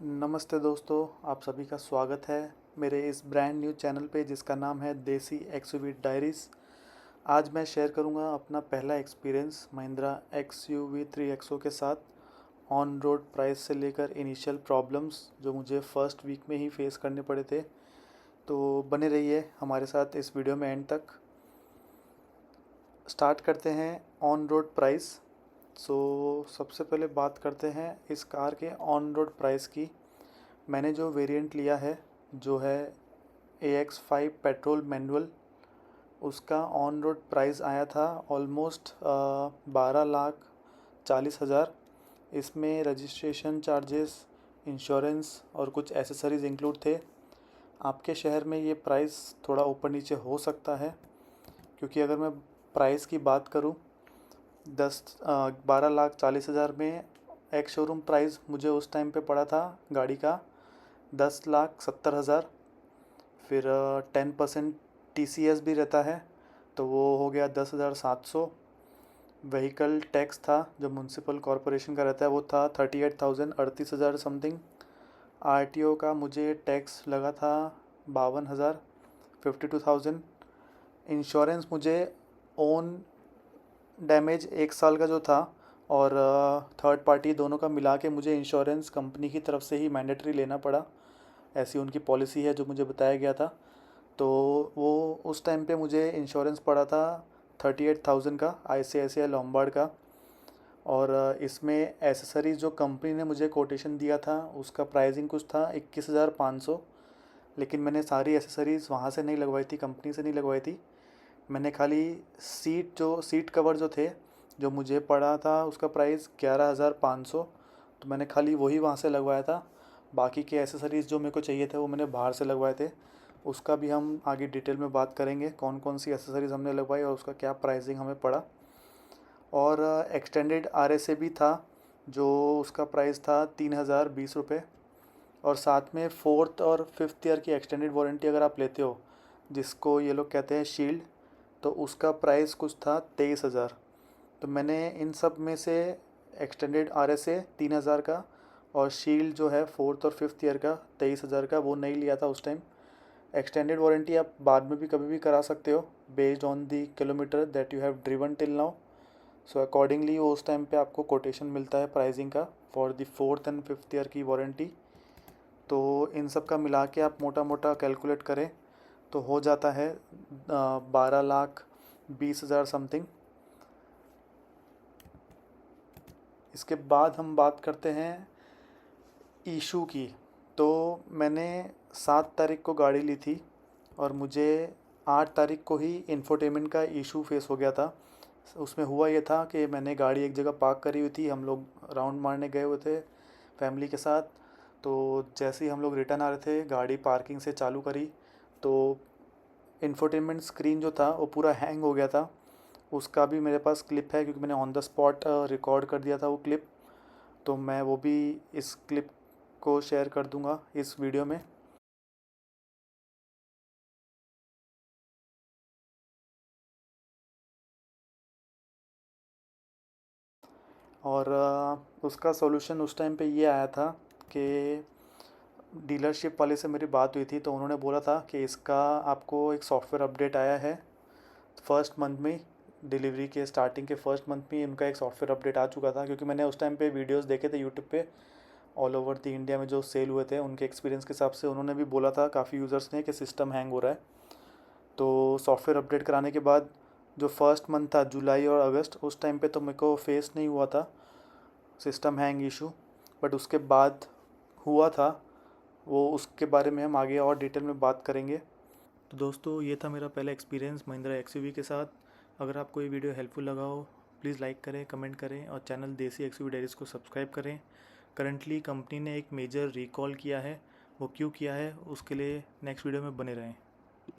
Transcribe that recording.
नमस्ते दोस्तों, आप सभी का स्वागत है मेरे इस ब्रांड न्यू चैनल पे जिसका नाम है देसी एक्सयूवी डायरीज़। आज मैं शेयर करूंगा अपना पहला एक्सपीरियंस महिंद्रा एक्सयूवी 3XO के साथ। ऑन रोड प्राइस से लेकर इनिशियल प्रॉब्लम्स जो मुझे फर्स्ट वीक में ही फेस करने पड़े थे। तो बने रहिए हमारे साथ इस वीडियो में एंड तक। स्टार्ट करते हैं ऑन रोड प्राइस। सबसे पहले बात करते हैं इस कार के ऑन रोड प्राइस की। मैंने जो वेरिएंट लिया है जो है AX5 पेट्रोल मैनुअल, उसका ऑन रोड प्राइस आया था ऑलमोस्ट 12,40,000। इसमें रजिस्ट्रेशन चार्जेस, इंश्योरेंस और कुछ एसेसरीज़ इंक्लूड थे। आपके शहर में ये प्राइस थोड़ा ऊपर नीचे हो सकता है, क्योंकि अगर मैं प्राइस की बात करूँ 12,40,000 में एक शोरूम प्राइस मुझे उस टाइम पे पड़ा था गाड़ी का 10,70,000। फिर 10% TCS भी रहता है तो वो हो गया 10,700। व्हीकल टैक्स था जो म्यूनसिपल कॉरपोरेशन का रहता है वो था 38,000, 38,000 समथिंग। RTO का मुझे टैक्स लगा था 52,000, 52,000। इंश्योरेंस मुझे ओन डैमेज 1 साल का जो था और थर्ड पार्टी दोनों का मिला के मुझे इंश्योरेंस कंपनी की तरफ से ही मैंडेटरी लेना पड़ा। ऐसी उनकी पॉलिसी है जो मुझे बताया गया था। तो वो उस टाइम पे मुझे इंश्योरेंस पड़ा था 38,000 का, ICICI लॉम्बार्ड का। और इसमें एसेसरीज़ जो कंपनी ने मुझे कोटेशन दिया था उसका प्राइसिंग कुछ था 21,500। लेकिन मैंने सारी एसेसरीज़ वहाँ से नहीं लगवाई थी, कंपनी से नहीं लगवाई थी। मैंने खाली सीट कवर जो थे जो मुझे पड़ा था उसका प्राइस 11,500, तो मैंने खाली वही वहाँ से लगवाया था। बाकी के एसेसरीज़ जो मेरे को चाहिए थे वो मैंने बाहर से लगवाए थे। उसका भी हम आगे डिटेल में बात करेंगे कौन कौन सी एसेसरीज़ हमने लगवाई और उसका क्या प्राइसिंग हमें पड़ा। और एक्सटेंडेड RSA भी था जो उसका प्राइस था 3,020 रुपये। और साथ में 4th और 5th ईयर की एक्सटेंडेड वारंटी अगर आप लेते हो, जिसको ये लोग कहते हैं शील्ड, तो उसका प्राइस कुछ था 23,000। तो मैंने इन सब में से एक्सटेंडेड RSA 3,000 का और शील्ड जो है 4th और 5th ईयर का 23,000 का वो नहीं लिया था उस टाइम। एक्सटेंडेड वारंटी आप बाद में भी कभी भी करा सकते हो based on the kilometre that you have driven till now. So accordingly उस टाइम पे आपको कोटेशन मिलता है प्राइसिंग का for the 4th and 5th year की वारंटी। तो इन सब का मिला के आप मोटा मोटा कैलकुलेट करें तो हो जाता है 12,20,000 समथिंग। इसके बाद हम बात करते हैं इशू की। तो मैंने 7 तारीख को गाड़ी ली थी और मुझे 8 तारीख को ही इंफोटेनमेंट का इशू फेस हो गया था। उसमें हुआ ये था कि मैंने गाड़ी एक जगह पार्क करी हुई थी, हम लोग राउंड मारने गए हुए थे फैमिली के साथ। तो जैसे ही हम लोग रिटर्न आ रहे थे गाड़ी पार्किंग से चालू करी तो इंफोटेनमेंट स्क्रीन जो था वो पूरा हैंग हो गया था। उसका भी मेरे पास क्लिप है क्योंकि मैंने ऑन द स्पॉट रिकॉर्ड कर दिया था वो क्लिप। तो मैं वो भी इस क्लिप को शेयर कर दूंगा इस वीडियो में। और उसका सॉल्यूशन उस टाइम पे ये आया था कि डीलरशिप वाले से मेरी बात हुई थी तो उन्होंने बोला था कि इसका आपको एक सॉफ्टवेयर अपडेट आया है फर्स्ट मंथ में। डिलीवरी के स्टार्टिंग के फर्स्ट मंथ में उनका एक सॉफ्टवेयर अपडेट आ चुका था, क्योंकि मैंने उस टाइम पे वीडियोस देखे थे यूट्यूब पे ऑल ओवर द इंडिया में जो सेल हुए थे उनके एक्सपीरियंस के हिसाब से। उन्होंने भी बोला था काफ़ी यूज़र्स ने कि सिस्टम हैंग हो रहा है। तो सॉफ्टवेयर अपडेट कराने के बाद जो फर्स्ट मंथ था जुलाई और अगस्त, उस टाइम पे तो मेरे को फेस नहीं हुआ था सिस्टम हैंग इशू, बट उसके बाद हुआ था। वो उसके बारे में हम आगे और डिटेल में बात करेंगे। तो दोस्तों ये था मेरा पहला एक्सपीरियंस महिंद्रा एक्सयूवी के साथ। अगर आपको ये वीडियो हेल्पफुल लगा हो प्लीज़ लाइक करें, कमेंट करें और चैनल देसी एक्सयूवी डायरीज़ को सब्सक्राइब करें। करंटली कंपनी ने एक मेजर रिकॉल किया है, वो क्यों किया है उसके लिए नेक्स्ट वीडियो में बने रहें।